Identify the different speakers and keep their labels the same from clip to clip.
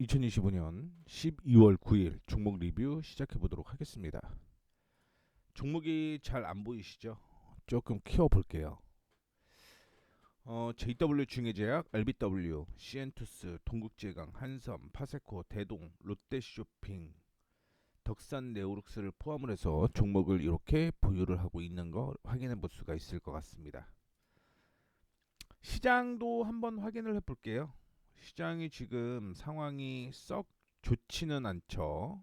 Speaker 1: 2025년 12월 9일 종목 리뷰 시작해 보도록 하겠습니다. 종목이 잘 안 보이시죠? 조금 키워 볼게요. JW 중해제약, LBW, CN투스, 동국제강, 한섬, 파세코, 대동, 롯데쇼핑, 덕산 네오룩스를 포함을 해서 종목을 이렇게 보유를 하고 있는 거 확인해 볼 수가 있을 것 같습니다. 시장도 한번 확인을 해 볼게요. 시장이 지금 상황이 썩 좋지는 않죠.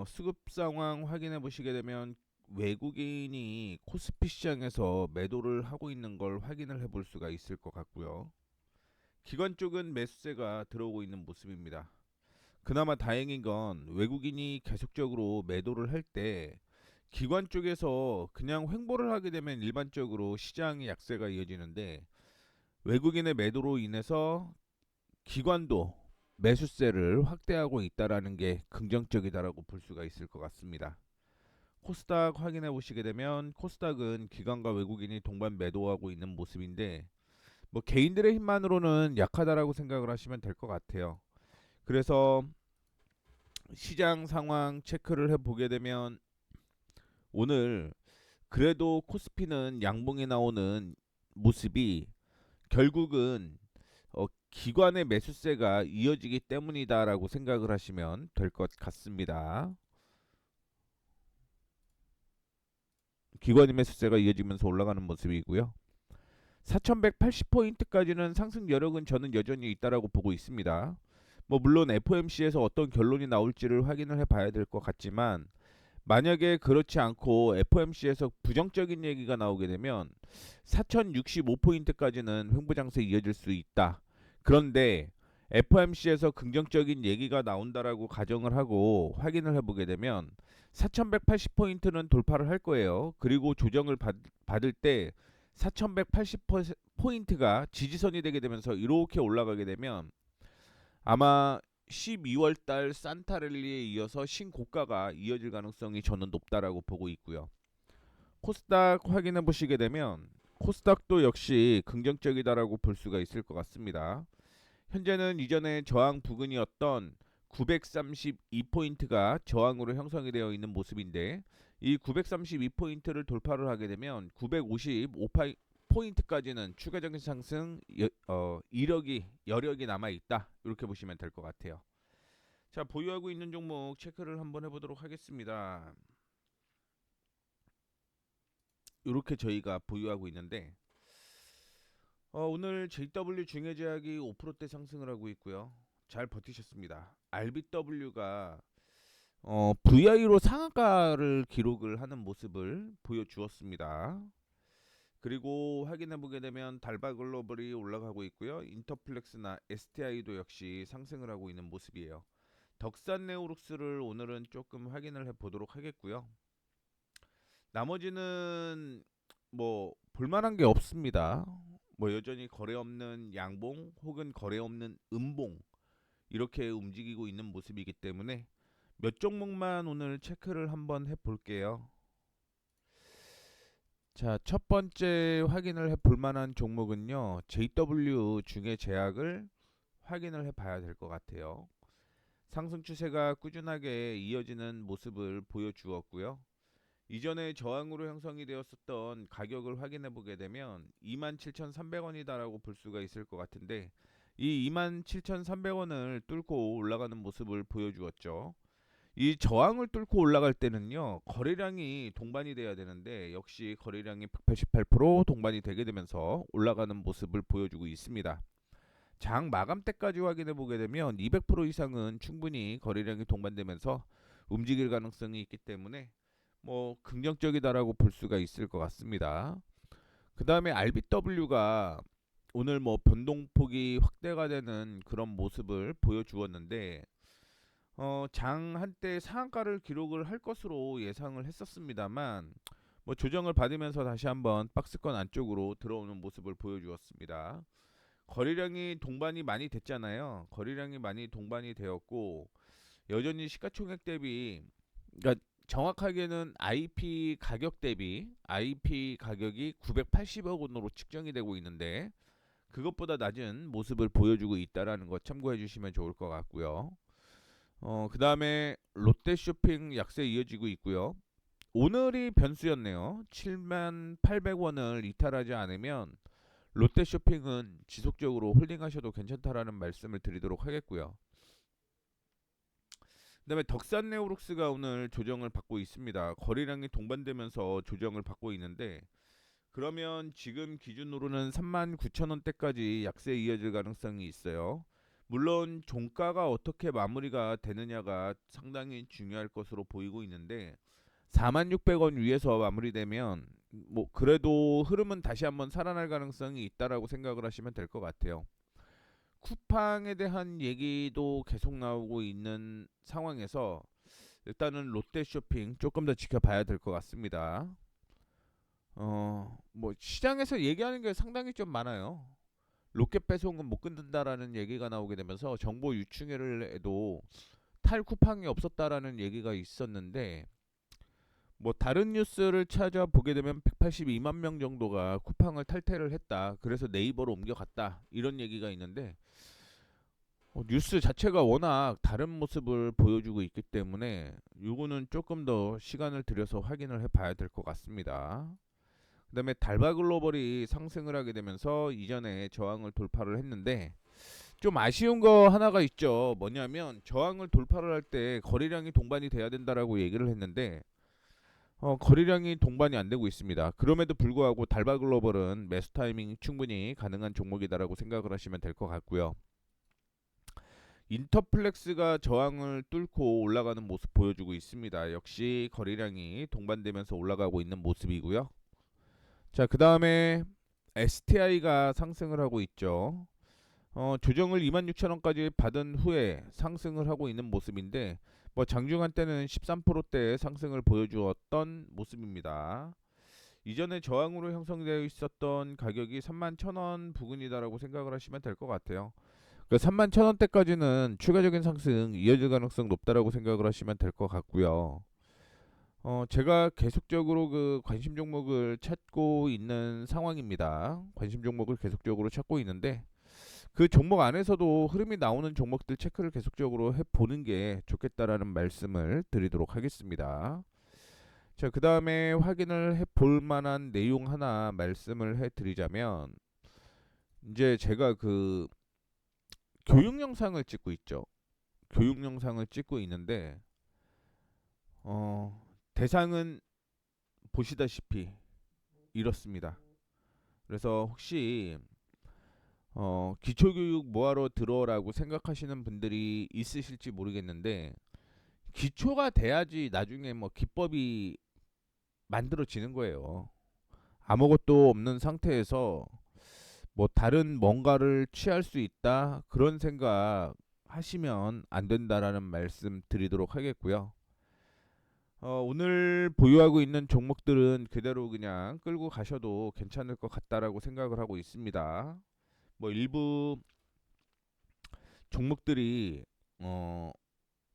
Speaker 1: 수급 상황 확인해 보시게 되면 외국인이 코스피 시장에서 매도를 하고 있는 걸 확인을 해볼 수가 있을 것 같고요. 기관 쪽은 매수세가 들어오고 있는 모습입니다. 그나마 다행인 건 외국인이 계속적으로 매도를 할 때 기관 쪽에서 그냥 횡보를 하게 되면 일반적으로 시장의 약세가 이어지는데, 외국인의 매도로 인해서 기관도 매수세를 확대하고 있다라는 게 긍정적이다라고 볼 수가 있을 것 같습니다. 코스닥 확인해 보시게 되면 코스닥은 기관과 외국인이 동반 매도하고 있는 모습인데, 뭐 개인들의 힘만으로는 약하다라고 생각을 하시면 될 것 같아요. 그래서 시장 상황 체크를 해 보게 되면 오늘 그래도 코스피는 양봉에 나오는 모습이 결국은 기관의 매수세가 이어지기 때문이다라고 생각을 하시면 될 것 같습니다. 기관의 매수세가 이어지면서 올라가는 모습이고요. 4180포인트까지는 상승 여력은 저는 여전히 있다라고 보고 있습니다. 뭐 물론 FOMC에서 어떤 결론이 나올지를 확인을 해봐야 될 것 같지만, 만약에 그렇지 않고 FOMC에서 부정적인 얘기가 나오게 되면 4065포인트까지는 횡보장세 이어질 수 있다. 그런데 FOMC에서 긍정적인 얘기가 나온다라고 가정을 하고 확인을 해보게 되면 4180포인트는 돌파를 할 거예요. 그리고 조정을 받을 때 4180포인트가 지지선이 되게 되면서 이렇게 올라가게 되면 아마 12월 달 산타랠리에 이어서 신고가가 이어질 가능성이 저는 높다라고 보고 있고요. 코스닥 확인해 보시게 되면 코스닥도 역시 긍정적이다라고 볼 수가 있을 것 같습니다. 현재는 이전에 저항 부근이었던 932포인트가 저항으로 형성이 되어 있는 모습인데, 이 932포인트를 돌파를 하게 되면 955포인트까지는 추가적인 상승 여력이 남아 있다, 이렇게 보시면 될 것 같아요. 자, 보유하고 있는 종목 체크를 한번 해보도록 하겠습니다. 이렇게 저희가 보유하고 있는데, 오늘 JW 중해제약이 5%대 상승을 하고 있고요. 잘 버티셨습니다. RBW가 VI로 상한가를 기록을 하는 모습을 보여주었습니다. 그리고 확인해 보게 되면 달바글로벌이 올라가고 있고요. 인터플렉스나 STI도 역시 상승을 하고 있는 모습이에요. 덕산네오룩스를 오늘은 조금 확인을 해 보도록 하겠고요. 나머지는 뭐 볼만한 게 없습니다. 뭐 여전히 거래 없는 양봉 혹은 거래 없는 음봉, 이렇게 움직이고 있는 모습이기 때문에 몇 종목만 오늘 체크를 한번 해볼게요. 자, 첫 번째 확인을 해볼 만한 종목은요, JW 중에 제약을 확인을 해봐야 될 것 같아요. 상승 추세가 꾸준하게 이어지는 모습을 보여주었고요. 이전에 저항으로 형성이 되었었던 가격을 확인해 보게 되면 27,300원이다라고 볼 수가 있을 것 같은데, 이 27,300원을 뚫고 올라가는 모습을 보여주었죠. 이 저항을 뚫고 올라갈 때는요, 거래량이 동반이 돼야 되는데 역시 거래량이 188% 동반이 되게 되면서 올라가는 모습을 보여주고 있습니다. 장 마감 때까지 확인해 보게 되면 200% 이상은 충분히 거래량이 동반되면서 움직일 가능성이 있기 때문에 뭐 긍정적이다라고 볼 수가 있을 것 같습니다. 그 다음에 RBW가 오늘 뭐 변동폭이 확대가 되는 그런 모습을 보여주었는데, 장 한때 상한가를 기록을 할 것으로 예상을 했었습니다만, 뭐 조정을 받으면서 다시 한번 박스권 안쪽으로 들어오는 모습을 보여주었습니다. 거래량이 동반이 많이 됐잖아요. 거래량이 많이 동반이 되었고, 여전히 시가총액 대비, 그러니까 정확하게는 IP 가격 대비 IP 가격이 980억 원으로 측정이 되고 있는데, 그것보다 낮은 모습을 보여주고 있다라는 거 참고해 주시면 좋을 것 같고요. 그 다음에 롯데쇼핑 약세 이어지고 있고요. 오늘이 변수였네요. 78,800원을 이탈하지 않으면 롯데쇼핑은 지속적으로 홀딩하셔도 괜찮다라는 말씀을 드리도록 하겠고요. 그다음에 덕산네오룩스가 오늘 조정을 받고 있습니다. 거래량이 동반되면서 조정을 받고 있는데, 그러면 지금 기준으로는 39,000원대까지 약세 이어질 가능성이 있어요. 물론 종가가 어떻게 마무리가 되느냐가 상당히 중요할 것으로 보이고 있는데, 46,000원 위에서 마무리되면 뭐 그래도 흐름은 다시 한번 살아날 가능성이 있다라고 생각을 하시면 될 것 같아요. 쿠팡에 대한 얘기도 계속 나오고 있는 상황에서 일단은 롯데쇼핑 조금 더 지켜봐야 될 것 같습니다. 뭐 시장에서 얘기하는 게 상당히 좀 많아요. 로켓 배송은 못 끊는다라는 얘기가 나오게 되면서 정보 유충에도 탈쿠팡이 없었다라는 얘기가 있었는데, 뭐 다른 뉴스를 찾아보게 되면 182만 명 정도가 쿠팡을 탈퇴를 했다. 그래서 네이버로 옮겨갔다. 이런 얘기가 있는데, 뉴스 자체가 워낙 다른 모습을 보여주고 있기 때문에 요거는 조금 더 시간을 들여서 확인을 해봐야 될 것 같습니다. 그 다음에 달바글로벌이 상승을 하게 되면서 이전에 저항을 돌파를 했는데, 좀 아쉬운 거 하나가 있죠. 뭐냐면 저항을 돌파를 할 때 거래량이 동반이 돼야 된다라고 얘기를 했는데, 거래량이 동반이 안 되고 있습니다. 그럼에도 불구하고 달바글로벌은 매수 타이밍 충분히 가능한 종목이다라고 생각을 하시면 될 것 같고요. 인터플렉스가 저항을 뚫고 올라가는 모습 보여주고 있습니다. 역시 거래량이 동반되면서 올라가고 있는 모습이고요. 자, 그 다음에 STI가 상승을 하고 있죠. 조정을 26,000원까지 받은 후에 상승을 하고 있는 모습인데, 뭐 장중한 때는 13%대 상승을 보여주었던 모습입니다. 이전에 저항으로 형성되어 있었던 가격이 31,000원 부근이다라고 생각을 하시면 될 것 같아요. 그 31,000원대까지는 추가적인 상승 이어질 가능성 높다라고 생각을 하시면 될 것 같고요. 제가 계속적으로 그 관심 종목을 찾고 있는 상황입니다. 관심 종목을 계속적으로 찾고 있는데, 그 종목 안에서도 흐름이 나오는 종목들 체크를 계속적으로 해보는 게 좋겠다라는 말씀을 드리도록 하겠습니다. 자, 그 다음에 확인을 해볼 만한 내용 하나 말씀을 해드리자면, 이제 제가 그 교육 영상을 찍고 있죠. 교육 영상을 찍고 있는데, 대상은 보시다시피 이렇습니다. 그래서 혹시 기초교육 뭐하러 들어라고 생각하시는 분들이 있으실지 모르겠는데, 기초가 돼야지 나중에 뭐 기법이 만들어지는 거예요. 아무것도 없는 상태에서 뭐 다른 뭔가를 취할 수 있다, 그런 생각 하시면 안 된다라는 말씀 드리도록 하겠고요. 오늘 보유하고 있는 종목들은 그대로 그냥 끌고 가셔도 괜찮을 것 같다라고 생각을 하고 있습니다. 뭐 일부 종목들이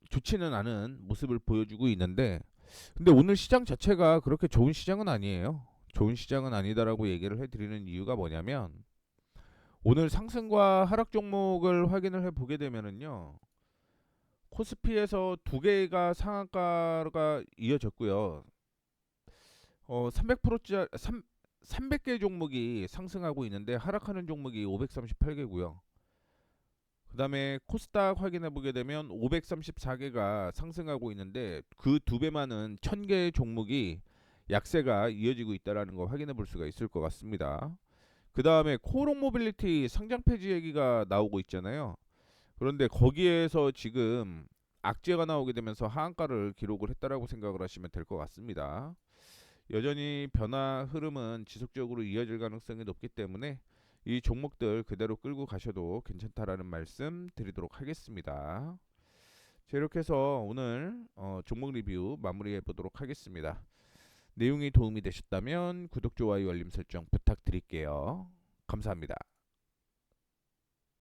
Speaker 1: 좋지는 않은 모습을 보여주고 있는데, 근데 오늘 시장 자체가 그렇게 좋은 시장은 아니에요. 좋은 시장은 아니다라고 얘기를 해드리는 이유가 뭐냐면, 오늘 상승과 하락 종목을 확인을 해보게 되면은요, 코스피에서 두 개가 상한가가 이어졌고요. 300%짜리 300개 종목이 상승하고 있는데 하락하는 종목이 538개고요. 그 다음에 코스닥 확인해 보게 되면 534개가 상승하고 있는데, 그 두 배 많은 1000개의 종목이 약세가 이어지고 있다는 거 확인해 볼 수가 있을 것 같습니다. 그 다음에 코오롱 모빌리티 상장 폐지 얘기가 나오고 있잖아요. 그런데 거기에서 지금 악재가 나오게 되면서 하한가를 기록을 했다라고 생각을 하시면 될 것 같습니다. 여전히 변화 흐름은 지속적으로 이어질 가능성이 높기 때문에 이 종목들 그대로 끌고 가셔도 괜찮다라는 말씀 드리도록 하겠습니다. 자, 이렇게 해서 오늘 종목 리뷰 마무리해 보도록 하겠습니다. 내용이 도움이 되셨다면 구독, 좋아요, 알림 설정 부탁드릴게요. 감사합니다.